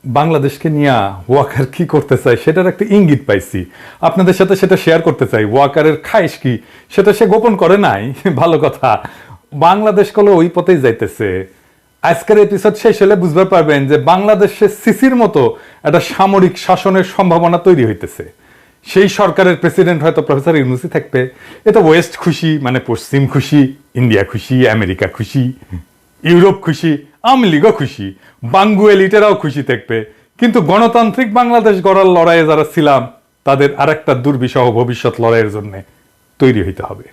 বাংলাদেশকে নিয়ে ওয়াকার কি করতে চায় সেটার একটা ইঙ্গিত পাইছি, আপনাদের সাথে সেটা শেয়ার করতে চাই। ওয়াকারের খাইশ কি সেটা সে গোপন করে নাই, ভালো কথা। বাংলাদেশ কলে ওই পথেই যাইতেছে। আজকের এপিসোড শেষ হলে বুঝতে পারবেন যে বাংলাদেশে সিসির মতো একটা সামরিক শাসনের সম্ভাবনা তৈরি হইতেছে। সেই সরকারের প্রেসিডেন্ট হয়তো প্রফেসর ইউনূসই থাকবে। এটা ওয়েস্ট খুশি, মানে পশ্চিম খুশি, ইন্ডিয়া খুশি, আমেরিকা খুশি, ইউরোপ খুশি, আওয়ামী লীগও খুশি, বাঙ্গু এলিটেরাও খুশি থাকবে। কিন্তু গণতান্ত্রিক বাংলাদেশ গড়ার লড়াইয়ে যারা ছিলাম তাদের আরেকটা দুর্বিষহ ভবিষ্যৎ লড়াইয়ের জন্য তৈরি হইতে হবে।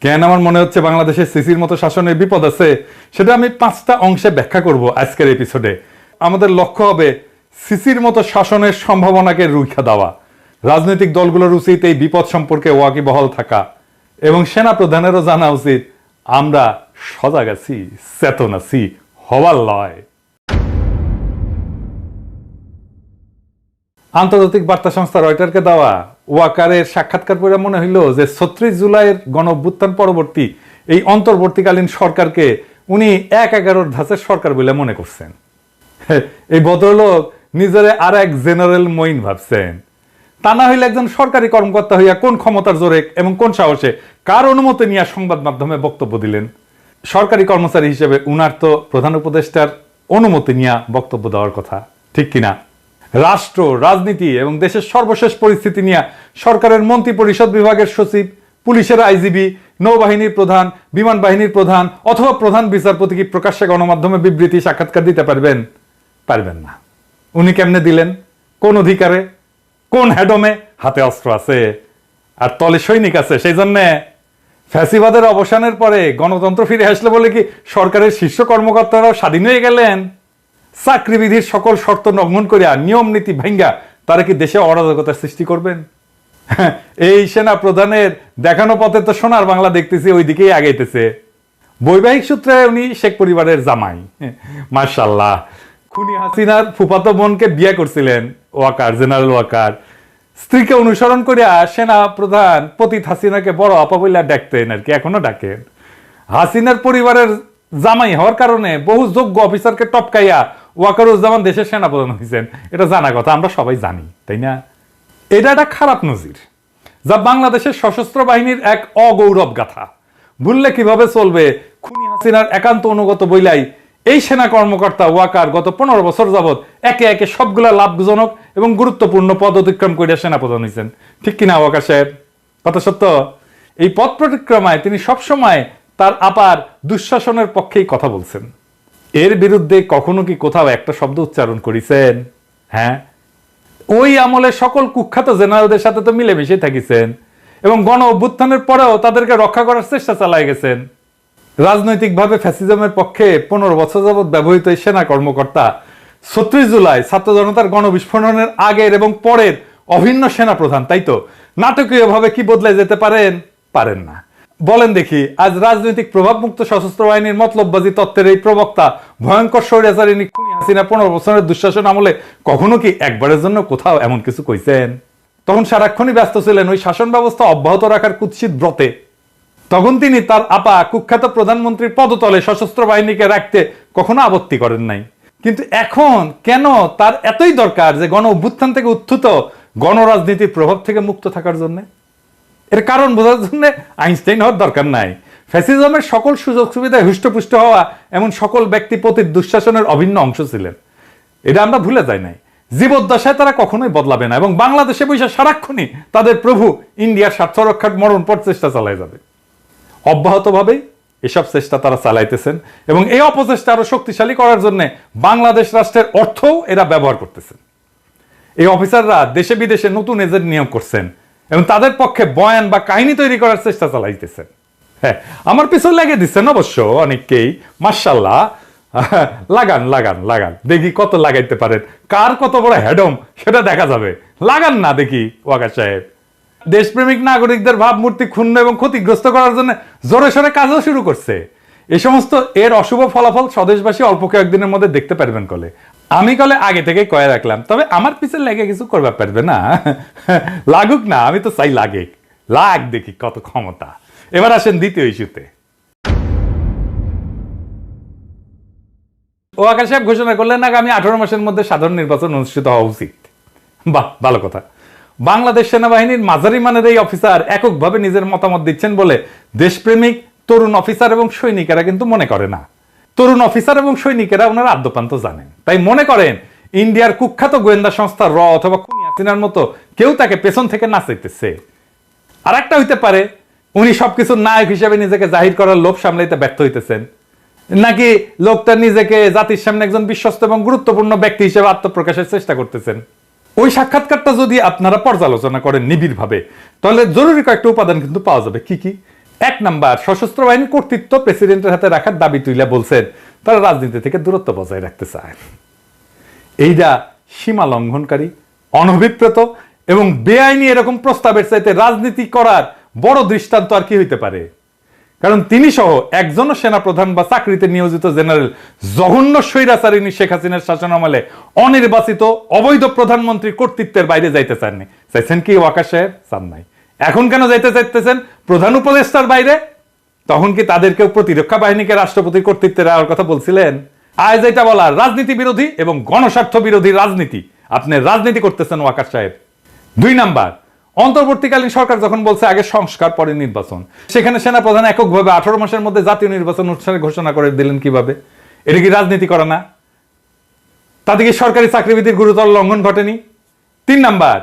কেন আমার মনে হচ্ছে বাংলাদেশের সিসির মতো শাসনের বিপদ আছে, সেটা আমি 5টা অংশে ব্যাখ্যা করব আজকের এপিসোডে। আমাদের লক্ষ্য হবে সিসির মতো শাসনের সম্ভাবনাকে রুখা দেওয়া। রাজনৈতিক দলগুলোর উচিত এই বিপদ সম্পর্কে ওয়াকিবহাল থাকা, এবং সেনা প্রধানেরও জানা উচিত আমরা সজাগ আছি, চেতন আছি, হওয়ার লয়। আন্তর্জাতিক বার্তা সংস্থা রয়টারকে দেওয়া ওয়াকারের সাক্ষাৎকার পড়ে মনে হইল যে 36 জুলাইয়ের গণ অভ্যুত্থান পরবর্তী এই অন্তর্বর্তীকালীন সরকারকে উনি 1/11 ধাঁচের সরকার বলে মনে করছেন। এই ভদ্রলোক নিজের আর এক জেনারেল মঈন ভাবছেন। তা না হইলে একজন সরকারি কর্মকর্তা হইয়া কোন ক্ষমতার জোরে এবং কোন সাহসে কার অনুমতি নিয়ে সংবাদ মাধ্যমে বক্তব্য দিলেন? সরকারি কর্মচারী হিসেবে উনার তো প্রধান উপদেষ্টার অনুমতি নিয়ে বক্তব্য দেওয়ার কথা, ঠিক কিনা? রাষ্ট্র, রাজনীতি এবং দেশের সর্বশেষ পরিস্থিতি নিয়ে সরকারের মন্ত্রী পরিষদ বিভাগের সচিব, পুলিশের আইজিবি, নৌবাহিনীর প্রধান, বিমান বাহিনীর প্রধান অথবা প্রধান বিচারপতি কি প্রকাশ্যে গণমাধ্যমে বিবৃতি, সাক্ষাৎকার দিতে পারবেন? পারবেন না। উনি কেমনে দিলেন? কোন অধিকারে? কোন হেডমে? হাতে অস্ত্র আছে আর তলে সৈনিক আছে। সেই জন্য ফ্যাসিবাদের অবসানের পরে গণতন্ত্র ফিরে আসলে বলে কি সরকারের শীর্ষ কর্মকর্তারাও স্বাধীন হয়ে গেলেন? চাকরিবিধির সকল শর্ত লঙ্ঘন করিয়া, নিয়ম নীতি ভাঙ্গা তারা কি দেশে অরাজকতার সৃষ্টি করবেন? এই সেনা প্রধানের দেখানো পথে তো সোনার বাংলা দেখতেছি ওই দিকেই আগাইতেছে। বৈবাহিক সূত্রে উনি শেখ পরিবারের জামাই, মাশাআল্লাহ। খুনি হাসিনার ফুফাতো বোনকে বিয়ে করছিলেন ওয়াকার, জেনারেল ওয়াকার। স্ত্রীকে অনুসরণ করিয়া সেনা প্রধান পতিত হাসিনাকে বড় আপা বইলা ডাকতেন আর কি, এখনো ডাকেন। হাসিনার পরিবারের জামাই হওয়ার কারণে বহু যোগ্য অফিসারকে টপকাইয়া ওয়াকারুজ্জামান দেশের সেনাপ্রধান হয়েছেন। এটা জানা কথা, আমরা সবাই জানি, তাই না? এটা একটা খারাপ নজির, যা বাংলাদেশের সশস্ত্র বাহিনীর এক অগৌরব গাথা। ভুললে কিভাবে চলবে? খুনি হাসিনার একান্ত অনুগত বইলাই এই সেনা কর্মকর্তা ওয়াকার গত 15 বছর যাবৎ একে একে সবগুলা লাভজনক এবং গুরুত্বপূর্ণ পদ অতিক্রম করে সেনাপ্রধান হয়েছেন, ঠিক কিনা ওয়াকার সাহেব? কথা সত্য। এই পথ পরিক্রমায় তিনি সবসময় তার আপার দুঃশাসনের পক্ষেই কথা বলছেন। এর বিরুদ্ধে কখনো কি কোথাও একটা শব্দ উচ্চারণ করেছেন? হ্যাঁ, ওই আমলে সকল কুখ্যাত জেনারেলদের সাথে তো মিলেমিশে থাকিছেন এবং গণ অভ্যুত্থানের পরেও তাদেরকে রক্ষা করার চেষ্টা চালায় গেছেন। রাজনৈতিকভাবে ফ্যাসিজমের পক্ষে 15 বছর যাবৎ ব্যবহৃত এই সেনা কর্মকর্তা 36 জুলাই ছাত্র জনতার গণবিস্ফোরণের আগের এবং পরের অভিন্ন সেনা প্রধান, তাই তো? নাটকীয়ভাবে কি বদলে যেতে পারেন? পারেন না। বলেন দেখি, আজ রাজনৈতিক প্রভাবমুক্ত সশস্ত্র বাহিনীর মতলববাজি তত্ত্বের এই প্রবক্তা ভয়ঙ্কর স্বৈরাচারিণী খুনি হাসিনা 15 বছরের দুঃশাসন আমলে কখনো কি একবারের জন্য কোথাও এমন কিছু কইছেন? তখন সারাক্ষণই ব্যস্ত ছিলেন ওই শাসন ব্যবস্থা অব্যাহত রাখার কুৎসিত ব্রতে। তখন তিনি তার আপা কুখ্যাত প্রধানমন্ত্রীর পদতলে সশস্ত্র বাহিনীকে রাখতে কখনো আপত্তি করেন নাই। কিন্তু এখন কেন তার এতই দরকার যে গণ অভ্যুত্থান থেকে উত্থিত গণরাজনীতির প্রভাব থেকে মুক্ত থাকার জন্য? এর কারণ বোঝার জন্য আইনস্টাইন হওয়ার দরকার নাই। ফ্যাসিজমের সকল সুযোগ সুবিধায় হুষ্টপুষ্ট হওয়া এমন সকল ব্যক্তি পতিত দুঃশাসনের অভিন্ন অংশ ছিলেন। এটা আমরা ভুলে যাই নাই। জীবদ্দশায় তারা কখনোই বদলাবে না এবং বাংলাদেশে বসে সারাক্ষণই তাদের প্রভু ইন্ডিয়ার স্বার্থ রক্ষার মরণপট চেষ্টা চালায় যাবে। অব্যাহতভাবেই এসব চেষ্টা তারা চালাইতেছেন এবং এই অপচেষ্টা আরো শক্তিশালী করার জন্য বাংলাদেশ রাষ্ট্রের অর্থও এরা ব্যবহার করতেছেন। এই অফিসাররা দেশে বিদেশে নতুন এজেন্ট নিয়োগ করছেন এবং তাদের পক্ষে বয়ান বা কাহিনী তৈরি করার চেষ্টা চালাইতেছেন। হ্যাঁ, আমার পিছনে লাগিয়ে দিচ্ছেন অবশ্য অনেককেই, মাশাআল্লাহ। লাগান লাগান লাগান, দেখি কত লাগাইতে পারেন, কার কত বড় হেডম সেটা দেখা যাবে। লাগান না দেখি ওয়াকার সাহেব। দেশপ্রেমিক নাগরিকদের ভাবমূর্তি ক্ষুণ্ণ এবং ক্ষতিগ্রস্ত করার জন্য জোরে সোরে কাজও শুরু করছে। এই সমস্ত এর অশুভ ফলাফল স্বদেশবাসী অল্প কয়েকদিনের মধ্যে দেখতে পারবেন কলে। আমি কলে আগে থেকে কয়ে রাখলাম, তবে আমার পিছনে লেগে কিছু করবে পারবে না। লাগুক না, আমি তো চাই লাগে, লাগ দেখি কত ক্ষমতা। এবার আসেন দ্বিতীয় ইস্যুতে। ওয়াকার সাহেব ঘোষণা করলেন আগামী 18 মাসের মধ্যে সাধারণ নির্বাচন অনুষ্ঠিত হওয়া উচিত। বাহ, ভালো কথা। বাংলাদেশ সেনাবাহিনীর মাঝারি মানের এই অফিসার এককভাবে নিজের মতামত দিচ্ছেন বলে দেশপ্রেমিক তরুণ অফিসার এবং সৈনিকেরা কিন্তু মনে করে না। তরুণ অফিসার এবং সৈনিকেরা ওনারা আদ্যপান্ত জানেন, তাই মনে করেন ইন্ডিয়ার কুখ্যাত গোয়েন্দা সংস্থা র অথবা খুনি হাসিনার মতো কেউ তাকে পেছন থেকে নাচাইতেছে। আর একটা হইতে পারে উনি সবকিছু নায়ক হিসেবে নিজেকে জাহির করার লোভ সামলাইতে ব্যর্থ হইতেছেন, নাকি লোকটা নিজেকে জাতির সামনে একজন বিশ্বস্ত এবং গুরুত্বপূর্ণ ব্যক্তি হিসেবে আত্মপ্রকাশের চেষ্টা করতেছেন। ওই সাক্ষাৎকারটা যদি আপনারা পর্যালোচনা করেন নিবিড় ভাবে, তাহলে জরুরি কয়েকটা উপাদান কিন্তু পাওয়া যাবে। কি কি? 1 নাম্বার, সশস্ত্র বাহিনীর কর্তৃত্ব প্রেসিডেন্টের হাতে রাখার দাবি তুলে বলছেন তারা রাজনীতি থেকে দূরত্ব বজায় রাখতে চায়। এইটা সীমা লঙ্ঘনকারী, অনভিপ্রেত এবং বেআইনি এরকম প্রস্তাবের চাইতে রাজনীতি করার বড় দৃষ্টান্ত আর কি হইতে পারে? কারণ তিনি সহ একজনও সেনাপ্রধান বা চাকরিতে নিয়োজিত জেনারেল জঘন্য স্বৈরাচারিণী শেখ হাসিনার শাসনামলে অনির্বাচিত অবৈধ প্রধানমন্ত্রীর কর্তৃত্বের বাইরে যাইতে চাননি। চাইছেন কি ওয়াকার সাহেব? চান নাই। এখন কেন যাইতে চাইতেছেন প্রধান উপদেষ্টার বাইরে? তখন কি তাদেরকেও প্রতিরক্ষা বাহিনীকে রাষ্ট্রপতির কর্তৃত্বে দেওয়ার কথা বলছিলেন? আজ এটা বলা রাজনীতি বিরোধী এবং গণস্বার্থ বিরোধী রাজনীতি। আপনি রাজনীতি করতেছেন ওয়াকার সাহেব। 2 নাম্বার, অন্তর্বর্তীকালীন সরকার যখন বলছে আগে সংস্কার পরে নির্বাচন, সেখানে সেনাপ্রধান এককভাবে 18 মাসের মধ্যে জাতীয় নির্বাচন অনুষ্ঠানের ঘোষণা করে দিলেন কিভাবে? এটা কি রাজনীতি করা না? তাতে কি সরকারি চাকরিবিধির গুরুতর লঙ্ঘন ঘটেনি? 3 নাম্বার,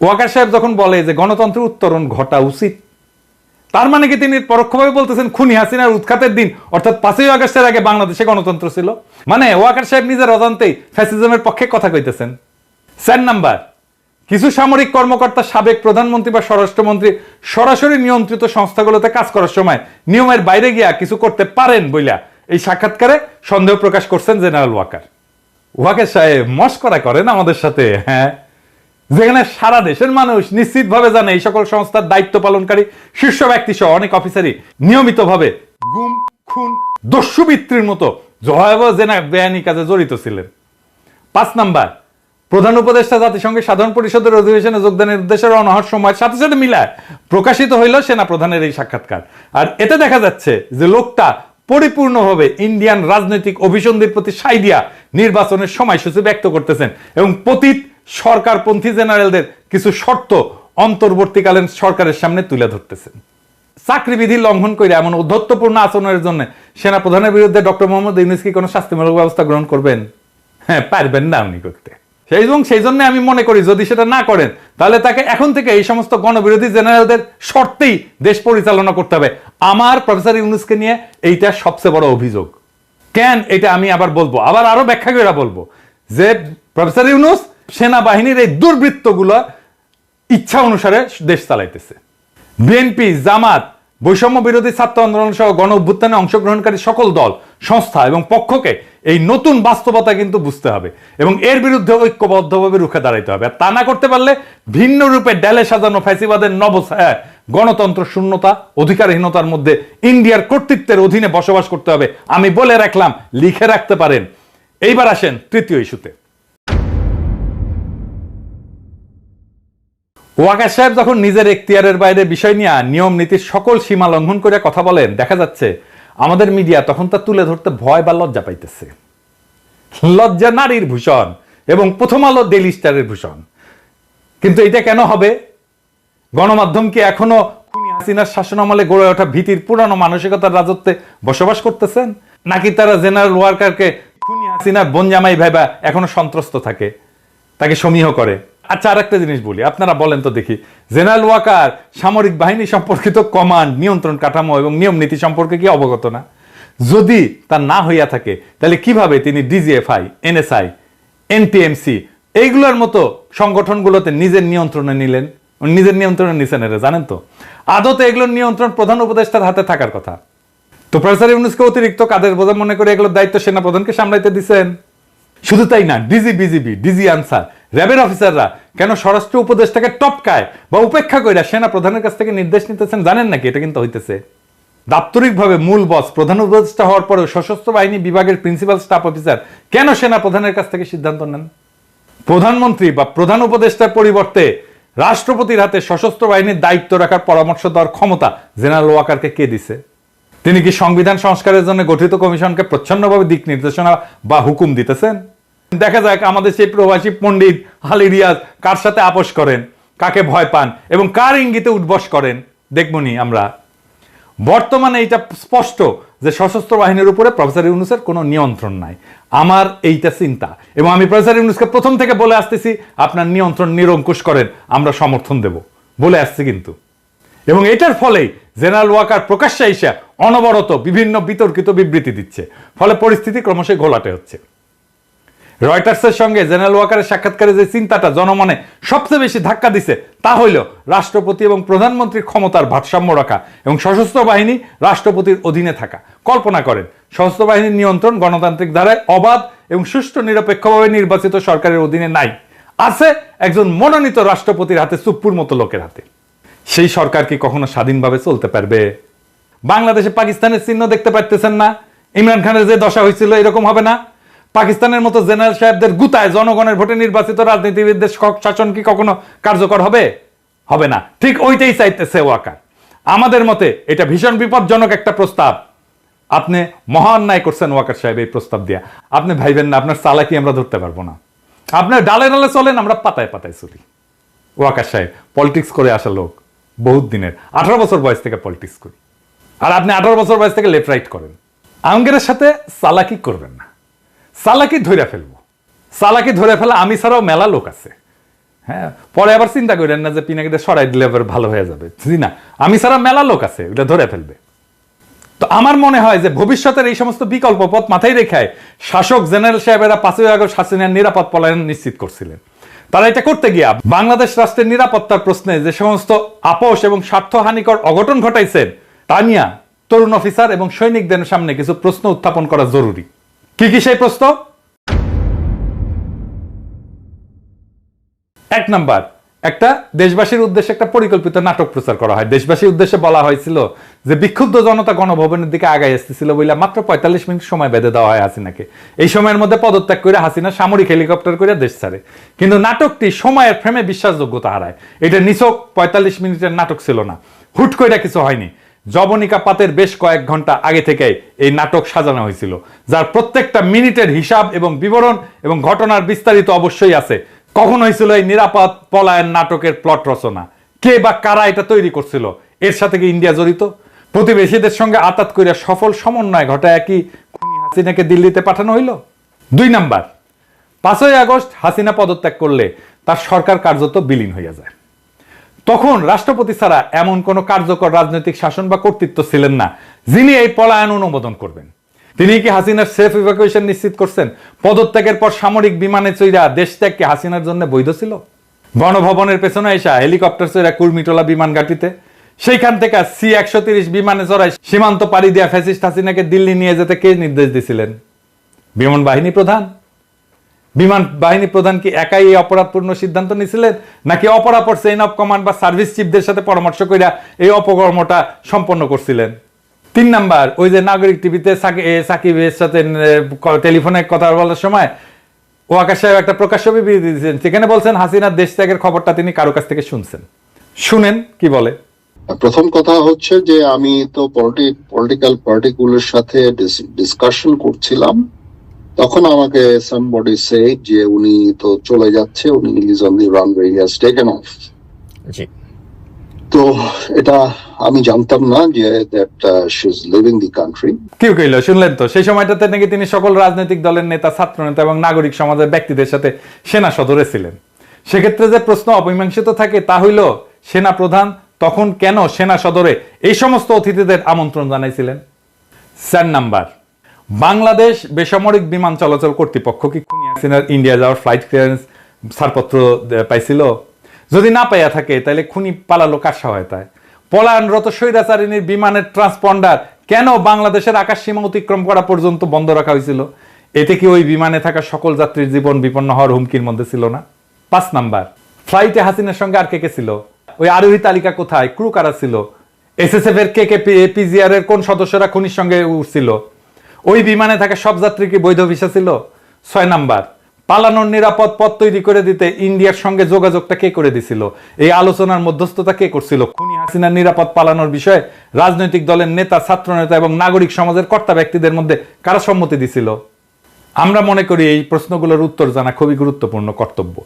ওয়াকার সাহেব যখন বলে যে গণতন্ত্রের উত্তরণ ঘটা উচিত, তার মানে কি তিনি পরোক্ষভাবে বলতেছেন খুনি হাসিনার উৎখাতের দিন অর্থাৎ 5ই আগস্টের আগে বাংলাদেশে গণতন্ত্র ছিল? মানে ওয়াকার সাহেব নিজের অজান্তেই ফ্যাসিজমের পক্ষে কথা কইতেছেন। 4 নাম্বার, কিছু সামরিক কর্মকর্তা সাবেক প্রধানমন্ত্রী বা স্বরাষ্ট্রমন্ত্রী সরাসরি নিয়ন্ত্রিত সংস্থাগুলোতে কাজ করার সময় নিয়মের বাইরে গিয়া কিছু করতে পারেন বইলা এই সাক্ষাৎকারে সন্দেহ প্রকাশ করছেন জেনারেল ওয়াকার। ওয়াকার সাহেব মস্করা করেন আমাদের সাথে, হ্যাঁ? যেখানে সারা দেশের মানুষ নিশ্চিতভাবে জানে এই সকল সংস্থার দায়িত্ব পালনকারী শীর্ষ ব্যক্তি সহ অনেক অফিসারই নিয়মিতভাবে গুম, খুন, দস্যুবৃত্তির মতো ভয়াবহ বেআইনি কাজে জড়িত ছিলেন। 5 নাম্বার, প্রধান উপদেষ্টা জাতিসংঘের সাধারণ পরিষদের অধিবেশনে যোগদানের উদ্দেশ্যে রওনা হওয়ার সময় সাথে সাথে মিলায় প্রকাশিত হইল সেনা প্রধানের এই সাক্ষাৎকার। আর এতে দেখা যাচ্ছে যে লোকটা পরিপূর্ণভাবে ইন্ডিয়ান রাজনৈতিক অভিসন্ধির প্রতি সাই দিয়া নির্বাচনের সময়সূচি ব্যক্ত করতেছেন এবং পতিত সরকারপন্থী জেনারেলদের কিছু শর্ত অন্তর্বর্তীকালীন সরকারের সামনে তুলে ধরতেছেন। চাকরিবিধি লঙ্ঘন করে এমন ঔদ্ধত্যপূর্ণ আচরণের জন্য সেনা প্রধানের বিরুদ্ধে ডক্টর মোহাম্মদ ইউনূস কি কোনো শাস্তিমূলক ব্যবস্থা গ্রহণ করবেন? হ্যাঁ, পারবেন না উনি করতে। সেই জন্য আমি মনে করি যদি সেটা না করেন তাহলে তাকে এখন থেকে এই সমস্ত গণবিরোধী জেনারেলদের শর্তেই দেশ পরিচালনা করতে হবে। আমার প্রফেসর ইউনূসকে নিয়ে এইটা সবচেয়ে বড় অভিযোগ। কেন এটা আমি আবার বলবো, আবার আরো ব্যাখ্যা করে বলবো যে প্রফেসর ইউনূস সেনাবাহিনীর এই দুর্বৃত্তগুলো ইচ্ছা অনুসারে দেশ চালাইতেছে। বিএনপি, জামাত, বৈষম্য বিরোধী ছাত্র আন্দোলন সহ গণ অভ্যুত্থানে অংশগ্রহণকারী সকল দল, সংস্থা এবং পক্ষকে এই নতুন বাস্তবতা কিন্তু বুঝতে হবে এবং এর বিরুদ্ধে ঐক্যবদ্ধভাবে রুখে দাঁড়াইতে হবে। আর তা না করতে পারলে ভিন্ন রূপে ডেলে সাজানো ফ্যাসিবাদের নবছায়া গণতন্ত্র শূন্যতা, অধিকারহীনতার মধ্যে ইন্ডিয়ার কর্তৃত্বের অধীনে বসবাস করতে হবে। আমি বলে রাখলাম, লিখে রাখতে পারেন। এইবার আসেন তৃতীয় ইস্যুতে। ওয়াকার সাহেব যখন নিজের এখতিয়ারের বাইরে বিষয় নিয়ে নিয়ম নীতির সকল সীমা লঙ্ঘন করে কথা বলেন, দেখা যাচ্ছে আমাদের মিডিয়া তখন তা তুলে ধরতে ভয় বা লজ্জা পাইতেছে। লজ্জা নারীর ভূষণ এবং প্রথম আলো ডেইলি স্টারের ভূষণ। কিন্তু এটা কেন হবে? গণমাধ্যম কি এখনো খুনি হাসিনার শাসনামলে গড়ে ওঠা ভীতির পুরানো মানসিকতার রাজত্বে বসবাস করতেছেন, নাকি তারা জেনারেল ওয়াকারকে খুনি হাসিনার বনজামাই ভাইবা এখনো সন্ত্রস্ত থাকে, তাকে সমীহ করে? আচ্ছা, আর একটা জিনিস বলি, আপনারা বলেন তো দেখি, জেনারেল ওয়াকার সামরিক বাহিনী সম্পর্কিত কমান্ড, নিয়ন্ত্রণ কাঠামো এবং নিয়ম নীতি সম্পর্কে কি অবগত না? যদি তা না হইয়া থাকে তাহলে কিভাবে তিনি ডিজিএফআই, এনএসআই, এনটিএমসি এইগুলোর মতো সংগঠনগুলোতে নিজের নিয়ন্ত্রণে নিলেন? নিজের নিয়ন্ত্রণে নিছেন এরা জানেন তো? আদতে এগুলোর নিয়ন্ত্রণ প্রধান উপদেষ্টার হাতে থাকার কথা। তো প্রফেসর ইউনূসকে অতিরিক্ত কাদের বোঝা মনে করে এগুলোর দায়িত্ব সেনা প্রধানকে সামলাইতে দিচ্ছেন। শুধু তাই না, ডিজি, বিজিবি, ডিজি আনসার, র্যাবের অফিসাররা কেন স্বরাষ্ট্র উপদেষ্টাকে টপকায় বা উপেক্ষা করে সেনা প্রধানের কাছ থেকে নির্দেশ নিতেছেন জানেন নাকি? এটা কিন্তু হইতেছে দাপ্তরিকভাবে মূল বস প্রধান উপদেষ্টা হওয়ার পরেও সশস্ত্র বাহিনী বিভাগের প্রিন্সিপাল স্টাফ অফিসার কেন সেনা প্রধানের কাছ থেকে সিদ্ধান্ত নেন? প্রধানমন্ত্রী বা প্রধান উপদেষ্টার পরিবর্তে রাষ্ট্রপতির হাতে সশস্ত্র বাহিনীর দায়িত্ব রাখার পরামর্শ দেওয়ার ক্ষমতা জেনারেল ওয়াকারকে কে দিছে? তিনি কি সংবিধান সংস্কারের জন্য গঠিত কমিশনকে প্রচ্ছন্নভাবে দিক নির্দেশনা বা হুকুম দিতেছেন? দেখা যাক আমাদের সেই প্রবাসী পণ্ডিত আলী রিয়াজ কার সাথে আপোষ করেন, কাকে ভয় পান এবং কার ইঙ্গিতে উঠবস করেন, দেখবনি আমরা। বর্তমানে এটা স্পষ্ট যে সশস্ত্র বাহিনীর উপরে প্রফেসর ইউনূসের কোনো নিয়ন্ত্রণ নাই। আমার এইটা চিন্তা, এবং আমি প্রফেসর ইউনূসকে প্রথম থেকে বলে আসতেছি, আপনার নিয়ন্ত্রণ নিরঙ্কুশ করেন, আমরা সমর্থন দেব বলে আসছি কিন্তু। এবং এটার ফলেই জেনারেল ওয়াকার প্রকাশ্যে এসে অনবরত বিভিন্ন বিতর্কিত বিবৃতি দিচ্ছে, ফলে পরিস্থিতি ক্রমশই ঘোলাটে হচ্ছে। রয়টার্সের সঙ্গে জেনারেল ওয়াকারের সাক্ষাৎকারে যে চিন্তাটা জনমনে সবচেয়ে বেশি ধাক্কা দিছে তা হইল রাষ্ট্রপতি এবং প্রধানমন্ত্রীর ক্ষমতার ভারসাম্য রাখা এবং সশস্ত্র বাহিনী রাষ্ট্রপতির অধীনে থাকা। কল্পনা করেন, সশস্ত্র বাহিনীর নিয়ন্ত্রণ গণতান্ত্রিক ধারায় অবাধ এবং সুষ্ঠু নিরপেক্ষভাবে নির্বাচিত সরকারের অধীনে নাই, আছে একজন মনোনীত রাষ্ট্রপতির হাতে, চুপ্পুর মতো লোকের হাতে। সেই সরকার কি কখনো স্বাধীনভাবে চলতে পারবে? বাংলাদেশে পাকিস্তানের চিহ্ন দেখতে পারতেছেন না? ইমরান খানের যে দশা হয়েছিল এরকম হবে না? পাকিস্তানের মতো জেনারেল সাহেবদের গুতায় জনগণের ভোটে নির্বাচিত রাজনীতিবিদদের শাসন কি কখনো কার্যকর হবে? হবে না। ঠিক ওইটাই চাইতেছে ওয়াকার। আমাদের মতে এটা ভীষণ বিপজ্জনক একটা প্রস্তাব। আপনি মহা অন্যায় করছেন ওয়াকার সাহেব এই প্রস্তাব দিয়া। আপনি ভাইবেন না আপনার চালাকি আমরা ধরতে পারবো না। আপনার ডালে ডালে চলেন, আমরা পাতায় পাতায় চলি। ওয়াকার সাহেব পলিটিক্স করে আসা লোক, বহুত দিনের, 18 বছর বয়স থেকে পলিটিক্স করি, আর আপনি 18 বছর বয়স থেকে লেফট রাইট করেন। আঙ্গেরের সাথে চালাকি করবেন না, চালাকি ধরে ফেলবো। চালাকি ধরে ফেলা আমি ছাড়াও মেলা লোক আছে। হ্যাঁ, পরে আবার চিন্তা করেন না যে পিনাকিটা সরাই দিলে আবার ভালো হয়ে যাবে। জি না, আমি ছাড়া মেলা লোক আছে, ওটা ধরে ফেলবে। তো আমার মনে হয় যে ভবিষ্যতের এই সমস্ত বিকল্প পথ মাথায় রেখে শাসক জেনারেল সাহেবেরা 5ই আগস্ট হাসিনার নিরাপদ পলায়ন নিশ্চিত করছিলেন। তারা এটা করতে গিয়া বাংলাদেশ রাষ্ট্রের নিরাপত্তার প্রশ্নে যে সমস্ত আপোষ এবং স্বার্থহানিকর অঘটন ঘটাইছেন তা নিয়ে তরুণ অফিসার এবং সৈনিকদের সামনে কিছু প্রশ্ন উত্থাপন করা জরুরি। কি কি সেই প্রশ্ন? 1 নাম্বার, একটা দেশবাসীর উদ্দেশ্যে একটা পরিকল্পিত নাটক প্রচার করা হয়। দেশবাসীর উদ্দেশ্যে বলা হয়েছিল যে বিক্ষুব্ধ জনতা গণভবনের দিকে আগায় আসতেছিল বলে মাত্র 45 মিনিট সময় বেঁধে দেওয়া হয় হাসিনাকে। এই সময়ের মধ্যে পদত্যাগ করে হাসিনা সামরিক হেলিকপ্টার করে দেশ ছাড়ে। কিন্তু নাটকটি সময়ের ফ্রেমে বিশ্বাসযোগ্যতা হারায়। এটা নিছক 45 মিনিটের নাটক ছিল না, হুট করে কিছু হয়নি। জবনিকা পাতের বেশ কয়েক ঘন্টা আগে থেকে এই নাটক সাজানো হয়েছিল, যার প্রত্যেকটা মিনিটের হিসাব এবং বিবরণ এবং ঘটনার বিস্তারিত অবশ্যই আছে। কখন হয়েছিল এই নিরাপদ পলায়ন নাটকের প্লট রচনা? কে বা কারা এটা তৈরি করছিল? এর সাথে কি ইন্ডিয়া জড়িত? প্রতিবেশীদের সঙ্গে আতাত করিয়া সফল সমন্বয় ঘটায় কি খুনি হাসিনাকে দিল্লিতে পাঠানো হইল? 2 নাম্বার, 5ই আগস্ট হাসিনা পদত্যাগ করলে তার সরকার কার্যত বিলীন হইয়া যায়। তখন রাষ্ট্রপতি ছাড়া এমন কোন কার্যকর রাজনৈতিক শাসন বা কর্তৃত্ব ছিলেন না যিনি এই পলায়ন অনুমোদন করবেন। তিনি কি হাসিনার সেফ ইভাকুয়েশন নিশ্চিত করছেন? পদত্যাগের পর সামরিক বিমানে চইরা দেশ ত্যাগ কি হাসিনার জন্য বৈধ ছিল? গণভবনের পেছনে এসা হেলিকপ্টার চইরা কুর্মিটোলা বিমান ঘাটিতে, সেইখান থেকে C-130 বিমানে চড়াই সীমান্ত পাড়ি দিয়া ফ্যাসিস্ট হাসিনাকে দিল্লি নিয়ে যেতে কে নির্দেশ দিয়েছিলেন? বিমান বাহিনী প্রধান। বিমান বাহিনী প্রধান কি একাই এই অপরাধপূর্ণ সিদ্ধান্ত নিয়েছিলেন, নাকি অপরাপর চেইন অফ কমান্ড বা সার্ভিস চিফদের সাথে পরামর্শ কইরা এই অপকর্মটা সম্পন্ন করছিলেন? 3 নাম্বার, ওই যে নাগরিক টিভিতে সাকিবের সাথে টেলিফোনে কথা বলার সময় ওয়াকার সাহেব একটা প্রকাশ্য বিবৃতি দিয়েছেন, সেখানে বলছেন হাসিনার দেশ ত্যাগের খবরটা তিনি কারো কাছ থেকে শুনছেন। শুনেন কি বলে। প্রথম কথা হচ্ছে যে আমি তো পলিটিক্যাল পার্টিগুলোর সাথে ডিসকাশন করছিলাম, তখন আমাকে somebody said যে উনি তো চলে যাচ্ছে, উনি is on the runway, he has taken off. জি, তো এটা আমি জানতাম না যে that she is living the country. কি কইলো শুনলেন তো? সেই সময়টাতে নাকি তিনি সকল রাজনৈতিক দলের নেতা, ছাত্র নেতা এবং নাগরিক সমাজের ব্যক্তিদের সাথে সেনা সদরে ছিলেন। সেক্ষেত্রে যে প্রশ্ন অমীমাংসিত থাকে তা হইল, সেনা প্রধান তখন কেন সেনা সদরে এই সমস্ত অতিথিদের আমন্ত্রণ জানাইছিলেন? 4 নাম্বার, বাংলাদেশ বেসামরিক বিমান চলাচল কর্তৃপক্ষ কি খুনি হাসিনার ইন্ডিয়া যাওয়ার ফ্লাইট ক্লিয়ারেন্স ছাড়পত্র পাইছিল? যদি না পাইয়া থাকে তাহলে খুনি পালালো কার সহায়তায়? পলায়নরত স্বৈরাচারিণীর বিমানের ট্রান্সপন্ডার কেন বাংলাদেশের আকাশ সীমা অতিক্রম করা পর্যন্ত বন্ধ রাখা হয়েছিল? এতে কি ওই বিমানে থাকা সকল যাত্রীর জীবন বিপন্ন হওয়ার হুমকির মধ্যে ছিল না? 5 নাম্বার, ফ্লাইটে হাসিনার সঙ্গে আর কে কে ছিল? ওই আরোহী তালিকা কোথায়? ক্রু কারা ছিল? SSF এর কে PGR এর কোন সদস্যরা খুনির সঙ্গে উঠছিল? ওই বিমানে থাকা সব যাত্রী কি বৈধ ভিসা ছিল? 6 নাম্বার, পালানোর নিরাপদ পথ তৈরি করে দিতে ইন্ডিয়ার সঙ্গে যোগাযোগটা কে করে দিছিল? এই আলোচনার মধ্যস্থতা কে করছিল? খুনি হাসিনার নিরাপদ পালানোর বিষয়ে রাজনৈতিক দলের নেতা, ছাত্র নেতা এবং নাগরিক সমাজের কর্তা ব্যক্তিদের মধ্যে কারা সম্মতি দিছিল? আমরা মনে করি এই প্রশ্নগুলোর উত্তর জানা খুবই গুরুত্বপূর্ণ কর্তব্য।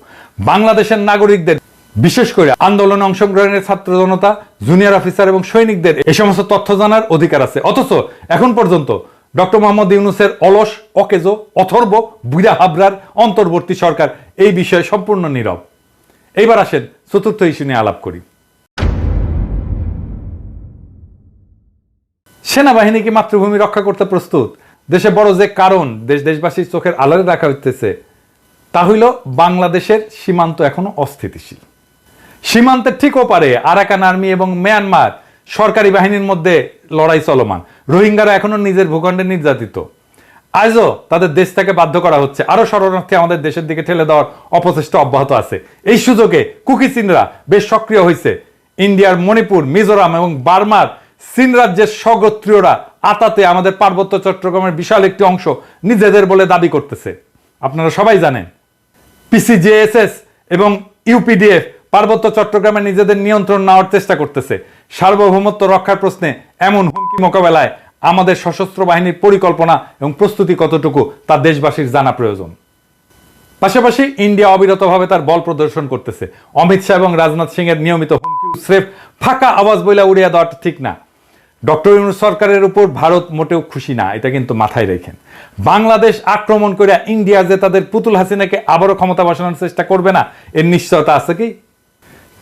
বাংলাদেশের নাগরিকদের, বিশেষ করে আন্দোলনে অংশগ্রহণের ছাত্র জনতা, জুনিয়র অফিসার এবং সৈনিকদের এই সমস্ত তথ্য জানার অধিকার আছে। অথচ এখন পর্যন্ত ডক্টর মোহাম্মদ ইউনূসের অলস, অকেজো, অথর্ব, বুইড়া হাবরার অন্তর্বর্তী সরকার এই বিষয়ে সম্পূর্ণ নীরব। এইবার আসেন চতুর্থ ইস্যু নিয়ে আলাপ করি। সেনাবাহিনী কি মাতৃভূমি রক্ষা করতে প্রস্তুত? দেশে বড় যে কারণ দেশবাসীর চোখের আড়ালে রাখা হইতেছে তা হইল বাংলাদেশের সীমান্ত এখনো অস্থিতিশীল। সীমান্তের ঠিক ওপারে আরাকান আর্মি এবং মিয়ানমার সরকারি বাহিনীর মধ্যে লড়াই চলমান। রোহিঙ্গারা এখনো নিজের ভূখণ্ডে নির্যাতিত। আজও তাদের দেশ থেকে বাধ্য করা হচ্ছে। আরো শরণার্থী আমাদের দেশের দিকে ঠেলে দেওয়ার অপচেষ্টা অব্যাহত আছে। এই সুযোগে কুকি চীনরা বেশ সক্রিয় হয়েছে। ইন্ডিয়ার মণিপুর, মিজোরাম এবং বার্মার চীন রাজ্যের স্বগোত্রীয়রা আতাতে আমাদের পার্বত্য চট্টগ্রামের বিশাল একটি অংশ নিজেদের বলে দাবি করতেছে। আপনারা সবাই জানেন পিসিজেএসএস এবং ইউপিডিএফ পার্বত্য চট্টগ্রামে নিজেদের নিয়ন্ত্রণ নেওয়ার চেষ্টা করতেছে। সার্বভৌমত্ব রক্ষার প্রশ্নে এমন হুমকি মোকাবেলায় আমাদের সশস্ত্র বাহিনীর পরিকল্পনা এবং প্রস্তুতি কতটুকু তা দেশবাসীর জানা প্রয়োজন। পাশাপাশি ইন্ডিয়া অবিরতভাবে তার বল প্রদর্শন করতেছে। অমিত শাহ এবং রাজনাথ সিং এর নিয়মিত হুমকি স্রেফ ফাঁকা আওয়াজ বইলা উড়িয়ে দেওয়াটা ঠিক না। ডক্টর ইউনূস সরকারের উপর ভারত মোটেও খুশি না, এটা কিন্তু মাথায় রেখেন। বাংলাদেশ আক্রমণ করে ইন্ডিয়া যে তাদের পুতুল হাসিনাকে আবারও ক্ষমতা বসানোর চেষ্টা করবে না এর নিশ্চয়তা আছে কি?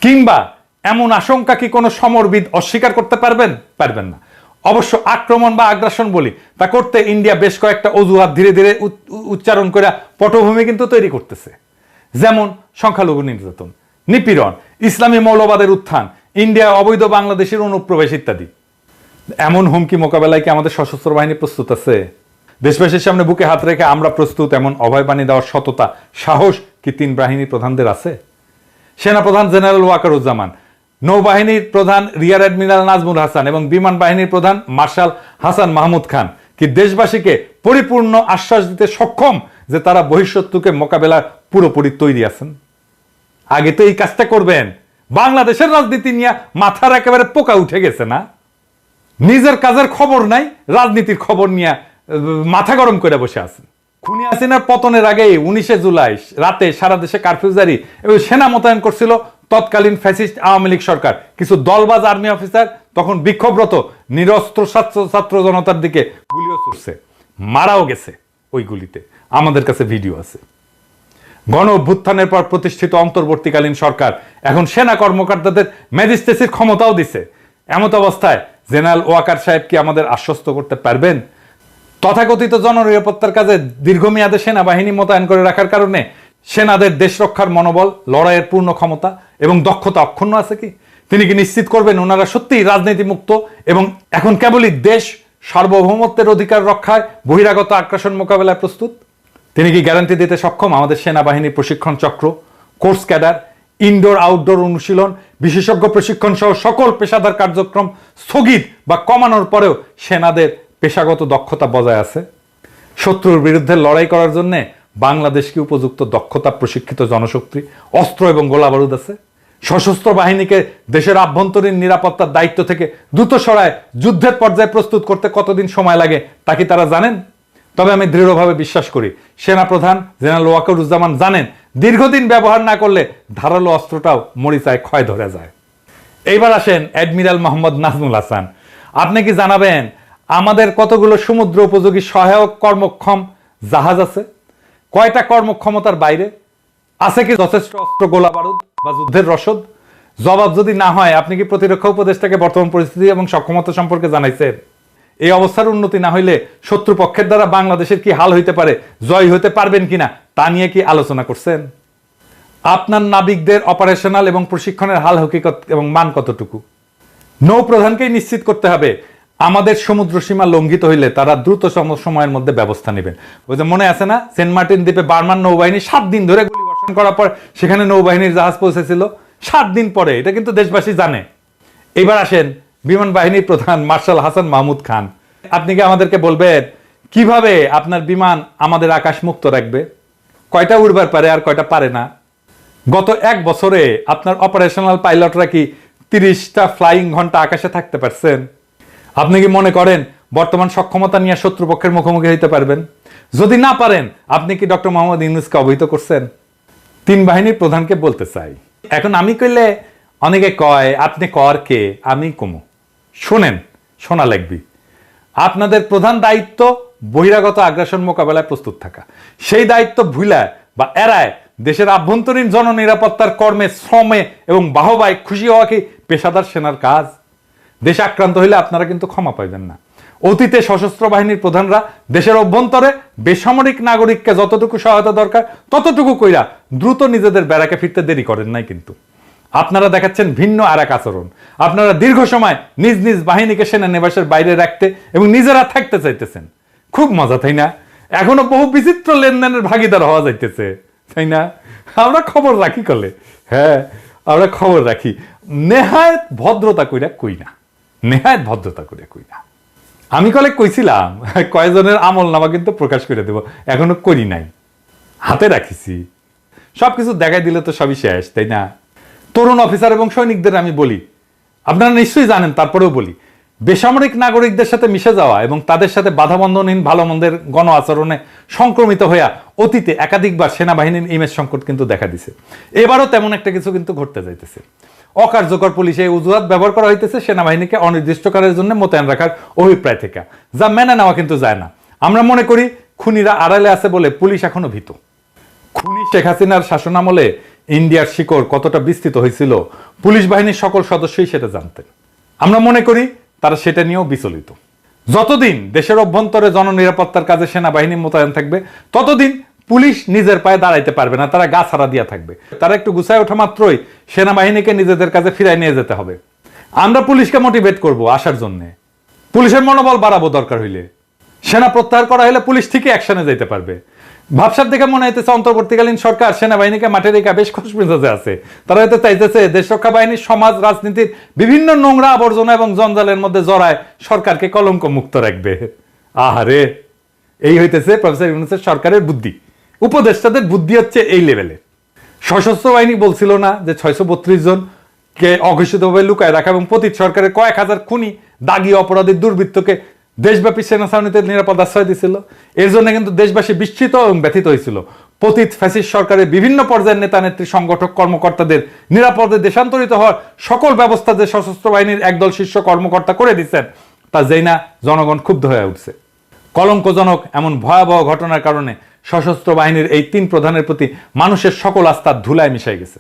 কিংবা এমন আশঙ্কা কি কোনো সমরবিদ অস্বীকার করতে পারবেন? পারবেন না। অবশ্য আক্রমণ বা আগ্রাসন বলি তা করতে ইন্ডিয়া বেশ কয়েকটা অজুহাত ধীরে ধীরে উচ্চারণ করে পটভূমি কিন্তু তৈরি করতেছে। যেমন সংখ্যালঘু নির্যাতন, নিপীড়ন, ইসলামী মৌলবাদের উত্থান, ইন্ডিয়া অবৈধ বাংলাদেশের অনুপ্রবেশ ইত্যাদি। এমন হুমকি মোকাবেলায় কি আমাদের সশস্ত্র বাহিনী প্রস্তুত আছে? দেশবাসীর সামনে বুকে হাত রেখে আমরা প্রস্তুত এমন অভয়বাণী দেওয়ার সততা, সাহস কি তিন বাহিনী প্রধানদের আছে? সেনাপ্রধান জেনারেল ওয়াকারুজ্জামান, নৌবাহিনীর প্রধান রিয়ার অ্যাডমিরাল নাজমুল হাসান এবং বিমান বাহিনীর প্রধান মার্শাল হাসান মাহমুদ খান কি দেশবাসীকে পরিপূর্ণ আশ্বাস দিতে সক্ষম যে তারা বহিঃশত্রুকে মোকাবেলার পুরোপুরি তৈরি আছেন? আগে তো এই কাজটা করবেন। বাংলাদেশের রাজনীতি নিয়ে মাথার একেবারে পোকা উঠে গেছে না? নিজের কাজের খবর নাই, রাজনীতির খবর নিয়ে মাথা গরম করে বসে আছেন। খুনি হাসিনার পতনের আগে 19 জুলাই রাতে সারা দেশে কারফিউ জারি এবং সেনা মোতায়েন করছিল তৎকালীন ফ্যাসিস্ট আওয়ামী লীগ সরকার। কিছু দলবাজ আর্মি অফিসার তখন বিক্ষোভরত নিরস্ত্র ছাত্র জনতার দিকে গুলিও ছুড়ছে, মারাও গেছে ওই গুলিতে। আমাদের কাছে ভিডিও আছে। গণ অভ্যুত্থানের পর প্রতিষ্ঠিত অন্তর্বর্তীকালীন সরকার এখন সেনা কর্মকর্তাদের ম্যাজিস্ট্রেসির ক্ষমতাও দিছে। এমত অবস্থায় জেনারেল ওয়াকার সাহেব কি আমাদের আশ্বস্ত করতে পারবেন তথাকথিত জননিরাপত্তার কাজে দীর্ঘমেয়াদে সেনাবাহিনী মোতায়েন করে রাখার কারণে সেনাদের দেশ রক্ষার মনোবল, লড়াইয়ের পূর্ণ ক্ষমতা এবং দক্ষতা অক্ষুণ্ণ আছে কি? তিনি কি নিশ্চিত করবেন ওনারা সত্যিই রাজনীতি মুক্ত এবং এখন কেবলই দেশ সার্বভৌমত্বের অধিকার রক্ষায় বহিরাগত আগ্রাসন মোকাবেলায় প্রস্তুত? তিনি কি গ্যারান্টি দিতে সক্ষম আমাদের সেনাবাহিনীর প্রশিক্ষণ চক্র, কোর্স ক্যাডার, ইনডোর আউটডোর অনুশীলন, বিশেষজ্ঞ প্রশিক্ষণ সহ সকল পেশাদার কার্যক্রম স্থগিত বা কমানোর পরেও সেনাদের পেশাগত দক্ষতা বজায় আছে? শত্রুর বিরুদ্ধে লড়াই করার জন্য বাংলাদেশ কি উপযুক্ত দক্ষতা, প্রশিক্ষিত জনশক্তি, অস্ত্র এবং গোলাবারুদ আছে? সশস্ত্র বাহিনীকে দেশের আভ্যন্তরীণ নিরাপত্তার দায়িত্ব থেকে দ্রুত সরায় যুদ্ধের পর্যায়ে প্রস্তুত করতে কতদিন সময় লাগে তা কি তারা জানেন? তবে আমি দৃঢ়ভাবে বিশ্বাস করি সেনাপ্রধান জেনারেল ওয়াকারুজ্জামান জানেন দীর্ঘদিন ব্যবহার না করলে ধারালো অস্ত্রটাও মরিচায় ক্ষয় ধরে যায়। এইবার আসেন অ্যাডমিরাল মোহাম্মদ নাজমুল হাসান, আপনি কি জানাবেন আমাদের কতগুলো সমুদ্র উপযোগী সহায়ক কর্মক্ষম জাহাজ আছে? কয়টা কর্মক্ষমতার বাইরে আছে? কি যথেষ্ট অস্ত্র, গোলা বারুদ বা যুদ্ধের রসদ? জবাব যদি না হয় আপনি কি প্রতিরক্ষা উপদেষ্টাকে বর্তমান পরিস্থিতি এবং সক্ষমতা সম্পর্কে জানাইছেন? এই অবস্থার উন্নতি না হইলে শত্রুপক্ষের দ্বারা বাংলাদেশের কি হাল হইতে পারে, জয় হইতে পারবেন কিনা তা নিয়ে কি আলোচনা করছেন? আপনার নাবিকদের অপারেশনাল এবং প্রশিক্ষণের হাল হকিকত এবং মান কতটুকু? নৌ প্রধানকেই নিশ্চিত করতে হবে আমাদের সমুদ্র সীমা লঙ্ঘিত হইলে তারা দ্রুত সময়ের মধ্যে ব্যবস্থা নেবেন। ওই যে মনে আছে না, সেন্ট মার্টিন দ্বীপে বার্মান নৌবাহিনী 7 দিন ধরে গুলি বর্ষণ করার পর সেখানে নৌবাহিনীর জাহাজ পৌঁছেছিল 7 দিন পরে। এটা কিন্তু দেশবাসী জানে। এবার আসেন বিমান বাহিনীর প্রধান মার্শাল হাসান মাহমুদ খান, আপনি কি আমাদেরকে বলবেন কিভাবে আপনার বিমান আমাদের আকাশ মুক্ত রাখবে? কয়টা উড়বার পারে আর কয়টা পারে না? গত 1 বছরে আপনার অপারেশনাল পাইলটরা কি 30টা ফ্লাইং ঘন্টা আকাশে থাকতে পারছেন? আপনি কি মনে করেন বর্তমান সক্ষমতা নিয়ে শত্রুপক্ষের মুখোমুখি হইতে পারবেন? যদি না পারেন, আপনি কি ডক্টর মোহাম্মদ ইউনূসকে অবহিত করছেন? 3 বাহিনীর প্রধানকে বলতে চাই, এখন আমি কইলে অনেকে কয় আপনি কর কে, আমি কমু। শোনেন, শোনা লাগবি। আপনাদের প্রধান দায়িত্ব বহিরাগত আগ্রাসন মোকাবেলায় প্রস্তুত থাকা। সেই দায়িত্ব ভুলায় বা এড়ায় দেশের আভ্যন্তরীণ জননিরাপত্তার কর্মে, শ্রমে এবং বাহবায় খুশি হওয়া কি পেশাদার সেনার কাজ? দেশ আক্রান্ত হইলে আপনারা কিন্তু ক্ষমা পাইবেন না। অতীতে সশস্ত্র বাহিনীর প্রধানরা দেশের অভ্যন্তরে বেসামরিক নাগরিককে যতটুকু সহায়তা দরকার ততটুকু কইরা দ্রুত নিজেদের ব্যারাকে ফিরতে দেরি করেন নাই। কিন্তু আপনারা দেখাচ্ছেন ভিন্ন আর এক আচরণ। আপনারা দীর্ঘ সময় নিজ নিজ বাহিনীকে সেনানিবাসের বাইরে রাখতে এবং নিজেরা থাকতে চাইতেছেন। খুব মজা, তাই না? এখনো বহু বিচিত্র লেনদেনের ভাগিদার হওয়া যাইতেছে, তাই না? আমরা খবর রাখি কলে, হ্যাঁ আমরা খবর রাখি। নেহায়েত ভদ্রতা কইরা কই না, নেহায়েত ভদ্রতা কইরা কই না। আমি কলে কইছিলাম কয়েকজনের আমল নামা কিন্তু প্রকাশ করে দেব, এখনো করি নাই, হাতে রাখিছি। সবকিছু দেখাই দিলে তো সবই শেষ, তাই না? তরুণ অফিসার এবং সৈনিকদের আমি বলি, আপনারা নিশ্চয়ই জানেন, তারপরেও বলি, বেসামরিক নাগরিকদের সাথে মিশে যাওয়া এবং তাদের সাথে বাধাবন্ধনহীন ভালো মন্দের গণ আচরণে সংক্রমিত হইয়া অতীতে একাধিকবার সেনাবাহিনীর ইমেজ সংকট কিন্তু দেখা দিছে। এবারও তেমন একটা কিছু কিন্তু ঘটতে যাইতেছে। অকার্যকর পুলিশে অজুহাত ব্যবহার করা হইতেছে সেনাবাহিনীকে অনির্দিষ্টকালের জন্য মোতায়েন রাখার অভিপ্রায় থেকে, যা মেনে নেওয়া কিন্তু যায় না। আমরা মনে করি খুনিরা আড়ালে আছে বলে পুলিশ এখনো ভীত। খুনি শেখ হাসিনার শাসনামলে ইন্ডিয়ার শিকড় কতটা বিস্তৃত হয়েছিল পুলিশ বাহিনীর সকল সদস্যই সেটা জানতেন। আমরা মনে করি তারা সেটা নিয়েও বিচলিত। যতদিন দেশের অভ্যন্তরে জননিরাপত্তার কাজে সেনাবাহিনী মোতায়েন থাকবে ততদিন পুলিশ নিজের পায়ে দাঁড়াইতে পারবে না, তারা গা ছাড়া দিয়া থাকবে। তারা একটু গুছায় ওঠা মাত্রই সেনাবাহিনীকে নিজেদের কাছে ফিরাই নিয়ে যেতে হবে। আমরা পুলিশকে মোটিভেট করব আসার জন্য, পুলিশের মনোবল বাড়াবো দরকার হইলে। সেনা প্রত্যাহার করা হলে পুলিশ ঠিকই অ্যাকশনে যাইতে পারবে। ভাবসাব দেখে মনে হইতেছে অন্তর্বর্তীকালীন সরকার সেনাবাহিনীকে মাঠে রেখা বেশ খুশ মেজাজে আছে। তারা হয়তো চাইতেছে দেশ রক্ষা বাহিনীর সমাজ রাজনীতির বিভিন্ন নোংরা আবর্জনা এবং জঞ্জালের মধ্যে জড়ায় সরকারকে কলঙ্ক মুক্ত রাখবে। আহারে, এই হইতেছে প্রফেসর ইউনূসের সরকারের বুদ্ধি। উপদেষ্টাদের বুদ্ধি হচ্ছে এই লেভেলে। সশস্ত্র বাহিনী বলছিল না যে 632 জনকে অঘোষিতভাবে লুকায় রাখা এবং পতিত সরকারের কয়েক হাজার খুনি, দাগী অপরাধী, দুর্বৃত্তকে দেশব্যাপী সেনা ছাউনিতে নিরাপদ আশ্রয় দিছিল। এর জন্য কিন্তু দেশবাসী বিস্মিত এবং ব্যথিত হয়েছিল। পতিত ফ্যাসিস্ট সরকারের বিভিন্ন পর্যায়ের নেতা নেত্রী, সংগঠক, কর্মকর্তাদের নিরাপদে দেশান্তরিত হওয়ার সকল ব্যবস্থা যে সশস্ত্র বাহিনীর একদল শীর্ষ কর্মকর্তা করে দিচ্ছেন তা যেই না জনগণ ক্ষুব্ধ হয়ে উঠছে। কলঙ্কজনক এমন ভয়াবহ ঘটনার কারণে সশস্ত্র বাহিনীর এই 3 প্রধানের প্রতি মানুষের সকল আস্থা ধুলায় মিশাই গেছে।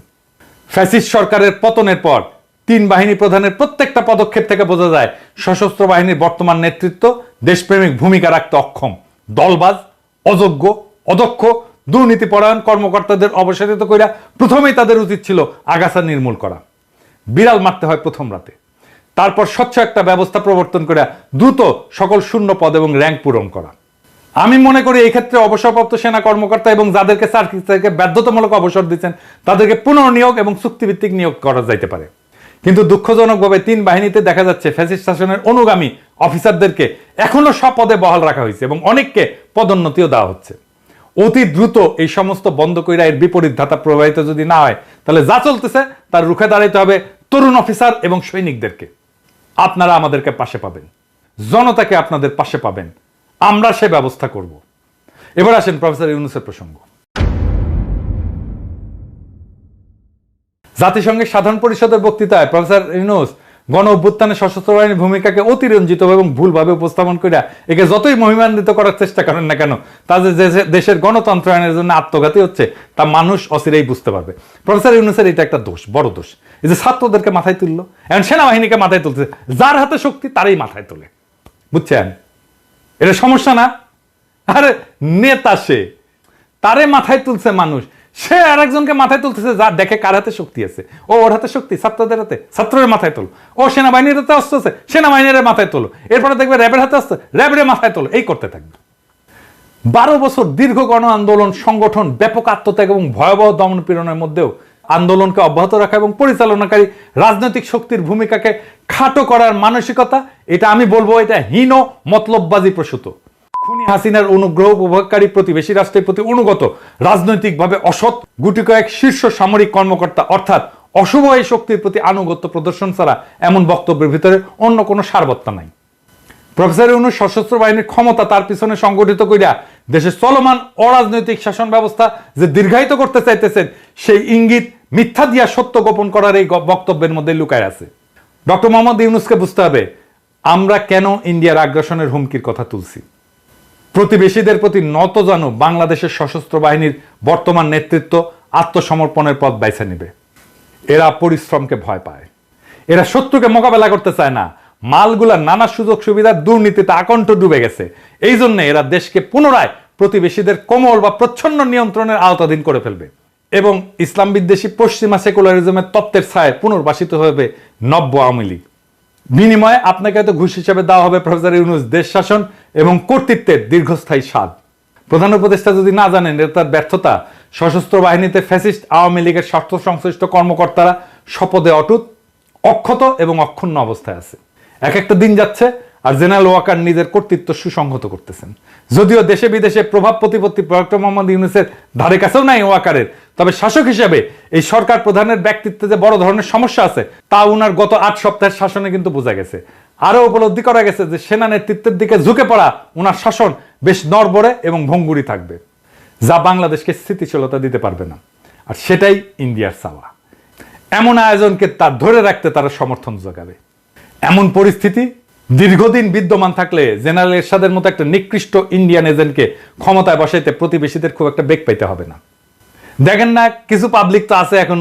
ফ্যাসিস্ট সরকারের পতনের পর 3 বাহিনী প্রধানের প্রত্যেকটা পদক্ষেপ থেকে বোঝা যায় সশস্ত্র বাহিনীর বর্তমান নেতৃত্ব দেশপ্রেমিক ভূমিকা রাখতে অক্ষম। দলবাজ, অযোগ্য, অদক্ষ, দুর্নীতিপরায়ণ কর্মকর্তাদের অবসারিত কইরা প্রথমেই তাদের উচিত ছিল আগাছা নির্মূল করা। বিড়াল মারতে হয় প্রথম রাতে, তারপর স্বচ্ছ একটা ব্যবস্থা প্রবর্তন করে দ্রুত সকল শূন্য পদ এবং র্যাঙ্ক পূরণ করা। আমি মনে করি এই ক্ষেত্রে অবসরপ্রাপ্ত সেনা কর্মকর্তা এবং যাদেরকে চাকরি থেকে বাধ্যতামূলক অবসর দিচ্ছেন তাদেরকে পুনর্নিয়োগ এবং চুক্তিভিত্তিক নিয়োগ করা যাইতে পারে। কিন্তু দুঃখজনকভাবে 3 বাহিনীতে দেখা যাচ্ছে ফ্যাসিস্ট শাসনের অনুগামী অফিসারদেরকে এখনো সব পদে বহাল রাখা হয়েছে এবং অনেককে পদোন্নতিও দেওয়া হচ্ছে। অতি দ্রুত এই সমস্ত বন্ধ কইরা এর বিপরীত ধাতা প্রবাহিত যদি না হয় তাহলে যা চলতেছে তার রুখে দাঁড়াইতে হবে তরুণ অফিসার এবং সৈনিকদেরকে। আপনারা আমাদেরকে পাশে পাবেন, জনতাকে আপনাদের পাশে পাবেন, আমরা সে ব্যবস্থা করব। এবার আসেন প্রফেসর ইউনূসের প্রসঙ্গ। জাতিসংঘের সাধারণ পরিষদের বক্তৃতায় প্রফেসর ইউনূস গণ অভ্যুত্থানে সশস্ত্র বাহিনীর ভূমিকাকে অতিরঞ্জিত এবং ভুলভাবে উপস্থাপন করে একে যতই মহিমান্বিত করার চেষ্টা করেন না কেন, তা যে দেশের গণতন্ত্রায়নের জন্য আত্মঘাতী হচ্ছে তা মানুষ অচিরেই বুঝতে পারবে। প্রফেসর ইউনূসের এটা একটা দোষ, বড় দোষ। এই যে ছাত্রদেরকে মাথায় তুললো, এখন সেনাবাহিনীকে মাথায় তুলছে, যার হাতে শক্তি তারই মাথায় তোলে, বুঝছেন? এটা সমস্যা না? আরে নেতা সে, তারে মাথায় তুলছে মানুষ, সে আর একজনকে মাথায় তুলতেছে যা দেখে কার হাতে শক্তি আছে। ও ওর হাতে শক্তি, ছাত্রদের হাতে, ছাত্রের মাথায় তোলো। ও সেনাবাহিনীর হাতে অস্ত্র আছে, সেনাবাহিনীর মাথায় তোলো। এরপরে দেখবে র্যাবের হাতে আসছে, র্যাবের মাথায় তোলো। এই করতে থাকবে। 12 বছর দীর্ঘ গণ আন্দোলন সংগঠন, ব্যাপক আত্মত্যাগ এবং ভয়াবহ দমন পীড়নের মধ্যেও আন্দোলনকে অব্যাহত রাখা এবং পরিচালনাকারী রাজনৈতিক শক্তির ভূমিকাকে খাটো করার মানসিকতা, এটা আমি বলবো এটা হীন মতলববাজি প্রসূত। খুনি হাসিনার অনুগ্রহ উপভোগকারী প্রতিবেশী রাষ্ট্রের প্রতি অনুগত রাজনৈতিকভাবে অসৎ গুটি কয়েক শীর্ষ সামরিক কর্মকর্তা অর্থাৎ অশুভ এই শক্তির প্রতি আনুগত্য প্রদর্শন ছাড়া এমন বক্তব্যের ভিতরে অন্য কোনো সারবত্তা নাই। প্রফেসর ইউনূস সশস্ত্র বাহিনীর ক্ষমতা তার পিছনে সংগঠিত কইরা দেশের চলমান অরাজনৈতিক শাসন ব্যবস্থা যে দীর্ঘায়িত করতে চাইতেছেন সেই ইঙ্গিত মিথ্যা দিয়া সত্য গোপন করার এই বক্তব্যের মধ্যে লুকায় আছে। ডক্টর মোহাম্মদ ইউনূসকে বুঝতে হবে আমরা কেন ইন্ডিয়ার আগ্রাসনের হুমকির কথা তুলছি। প্রতিবেশীদের প্রতি নত জানু বাংলাদেশের সশস্ত্র বাহিনীর বর্তমান নেতৃত্ব আত্মসমর্পণের পথ বেছে নেবে। এরা পরিশ্রমকে ভয় পায়, এরা শত্রুকে মোকাবেলা করতে চায় না, মালগুলা নানা সুযোগ সুবিধার দুর্নীতিতে আকণ্ঠ ডুবে গেছে। এই জন্য এরা দেশকে পুনরায় প্রতিবেশীদের কোমল বা প্রচ্ছন্ন নিয়ন্ত্রণের আওতাধীন করে ফেলবে এবং ইসলাম বিদ্বেষী পশ্চিমা সেকুলারিজমের তত্ত্বের ছায় পুনর্বাসিত হবে নব্য আওয়ামী লীগ। বিনিময়ে আপনাকে হয়তো ঘুষ হিসেবে দেওয়া হবে প্রফেসর ইউনূস দেশ শাসন এবং কর্তৃত্বের দীর্ঘস্থায়ী স্বাদ। প্রধান উপদেষ্টা যদি না জানেন এটা তার ব্যর্থতা। সশস্ত্র বাহিনীতে ফ্যাসিস্ট আওয়ামী লীগের স্বার্থ সংশ্লিষ্ট কর্মকর্তারা শপথে অটুট, অক্ষত এবং অক্ষুণ্ণ অবস্থায় আছে। এক একটা দিন যাচ্ছে আর জেনারেল ওয়াকার নিজের কর্তৃত্ব সুসংহত করতেছেন। যদিও দেশে বিদেশে প্রভাব প্রতিপত্তি ডক্টর মোহাম্মদ ইউনূসের ধারে কাছেও নাই ওয়াকারের, তবে শাসক হিসেবে এই সরকার প্রধানের ব্যক্তিত্বে যে বড় ধরনের সমস্যা আছে তা উনার গত 8 সপ্তাহের শাসনে কিন্তু বোঝা গেছে। আরো উপলব্ধি করা গেছে যে সেনা নেতৃত্বের দিকে ঝুঁকে পড়া উনার শাসন বেশ নড়বড়ে এবং ভঙ্গুরি থাকবে, যা বাংলাদেশকে স্থিতিশীলতা দিতে পারবে না। আর সেটাই ইন্ডিয়ার চাওয়া। এমন আয়োজনকে তার ধরে রাখতে তারা সমর্থন যোগাবে। এমন পরিস্থিতি দীর্ঘদিন বিদ্যমান থাকলে জেনারেল এরশাদের মতো একটা নিকৃষ্ট ইন্ডিয়ান এজেন্টকে ক্ষমতায় বসাইতে প্রতিবেশীদের খুব একটা বেগ পাইতে হবে না। দেখেন না কিছু পাবলিক তো আছে এখন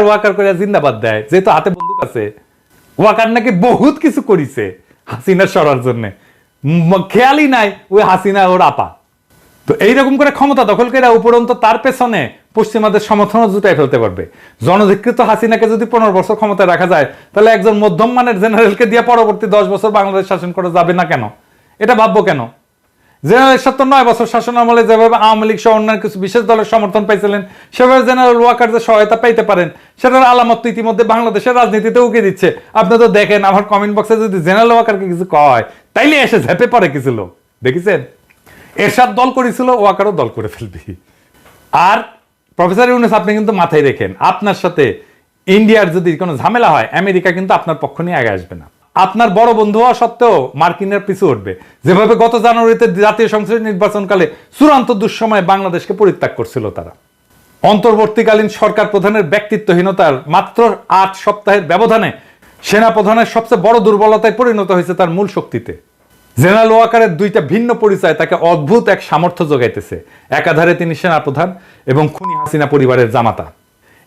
ওয়াকার করে জিন্দাবাদ দেয়, যেহেতু হাতে বন্দুক আছে। ওয়াকার নাকি বহুত কিছু করিছে হাসিনা সরার জন্য, খেয়ালই নাই ওই হাসিনা ওর আপা। তো এইরকম করে ক্ষমতা দখল করে উপরন্ত তার পেছনে পশ্চিমাদের সমর্থনও জুটাই ফেলতে পারবে। জনধিকৃত হাসিনাকে যদি 15 বছর ক্ষমতায় রাখা যায় তাহলে একজন মধ্যম মানের জেনারেলকে দিয়ে পরবর্তী 10 বছর বাংলাদেশ শাসন করা যাবে না কেন? এটা ভাববো কেন? জেনারেল 9 বছর শাসন আমলে যেভাবে আওয়ামী লীগ সহ অন্যান্য কিছু বিশেষ দলের সমর্থন পাইছিলেন সেভাবে জেনারেল ওয়াকার যে সহায়তা পাইতে পারেন সেটার আলামত তো ইতিমধ্যে বাংলাদেশের রাজনীতিতে উকে দিচ্ছে। আপনি তো দেখেন আমার কমেন্ট বক্সে যদি জেনারেল ওয়াকারকে কিছু কয় তাইলে এসে ঝেপে পড়ে কিছু লোক, দেখেছেন? এরশাদ দল করেছিল, ওয়াকারও দল করে ফেলবি। আর প্রফেসর ইউনূস আপনি কিন্তু মাথায় রেখেন আপনার সাথে ইন্ডিয়ার যদি কোনো ঝামেলা হয় আমেরিকা কিন্তু আপনার পক্ষ নিয়ে আগে আসবে না। আপনার বড় বন্ধু হওয়া সত্ত্বেও মার্কিনের পিছু উঠবে। যেভাবে গত জানুয়ারিতে জাতীয় সংসদ নির্বাচনকালে চূড়ান্ত দুঃসময়ে বাংলাদেশকে পরিত্যাগ করছিল তারা। অন্তর্বর্তীকালীন সরকার প্রধানের ব্যক্তিত্বহীনতার মাত্র 8 সপ্তাহের ব্যবধানে সেনা প্রধানের সবচেয়ে বড় দুর্বলতায় পরিণত হয়েছে তার মূল শক্তিতে। জেনারেল ওয়াকারের দুইটা ভিন্ন পরিচয় তাকে অদ্ভুত এক সামর্থ্য যোগাইতেছে। একাধারে তিনি সেনাপ্রধান এবং খুনি হাসিনা পরিবারের জামাতা।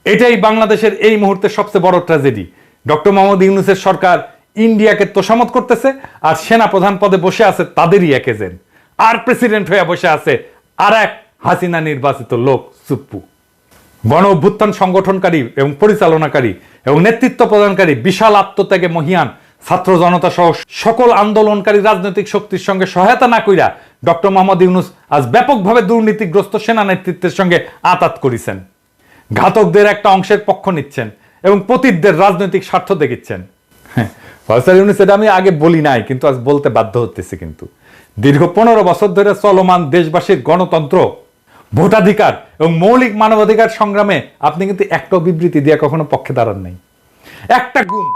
এটাই বাংলাদেশের এই মুহূর্তে সবচেয়ে বড় ট্র্যাজেডি। ডক্টর মোহাম্মদ ইউনূসের সরকার ইন্ডিয়াকে তোষামত করতেছে আর সেনা প্রধান পদে বসে আছে তাদেরই এক এজেন্ট, আর প্রেসিডেন্ট হয়ে বসে আছে আর এক হাসিনা নির্বাচিত লোক সুপ্পু। গণ অভ্যুত্থান সংগঠনকারী এবং পরিচালনাকারী এবং নেতৃত্ব প্রদানকারী বিশাল আত্মত্যাগে মহিয়ান ছাত্র জনতা সহ সকল আন্দোলনকারী রাজনৈতিক শক্তির সঙ্গে সহায়তা না কইরা ডক্টর মোহাম্মদ ইউনূস আজ ব্যাপকভাবে দুর্নীতিগ্রস্ত সেনা নেতৃত্বের সঙ্গে আঁতাত করেছেন। ঘাতকদের একটা অংশের পক্ষ নিচ্ছেন এবং পতিতদের রাজনৈতিক স্বার্থ দেখিচ্ছেন। প্রফেসর ইউনূস এটা আমি আগে বলি নাই, কিন্তু আজ বলতে বাধ্য হতেছি। কিন্তু দীর্ঘ 15 বছর ধরে চলমান দেশবাসীর গণতন্ত্র, ভোটাধিকার এবং মৌলিক মানবাধিকার সংগ্রামে আপনি কিন্তু একটা বিবৃতি দিয়ে কখনো পক্ষে দাঁড়ান নাই, একটা গুম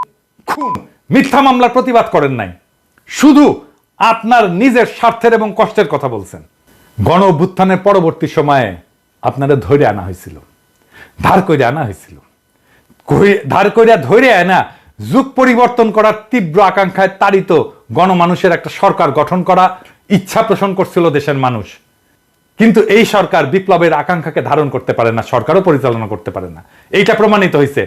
খুন মিথ্যা মামলার প্রতিবাদ করেন নাই, শুধু আপনার নিজের স্বার্থের এবং কষ্টের কথা বলছেন। গণ অভ্যুত্থানের পরবর্তী সময়ে আপনারা ধরে আনা হয়েছিল, ধার করে আনা হয়েছিল, ধার করিয়া ধরে আনা যুগ পরিবর্তন করার তীব্র আকাঙ্ক্ষায় তাড়িত গণমানুষের একটা সরকার গঠন করা ইচ্ছা পোষণ করছিল দেশের মানুষ। কিন্তু এই সরকার বিপ্লবের আকাঙ্ক্ষাকে ধারণ করতে পারে না, সরকারও পরিচালনা করতে পারে না। এইটা প্রমাণিত হয়েছে।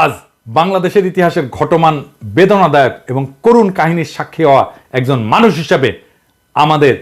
আজ বাংলাদেশের ইতিহাসের ঘটমান বেদনাদায়ক এবং করুণ কাহিনীর সাক্ষী হওয়া একজন মানুষ হিসাবে আমাদের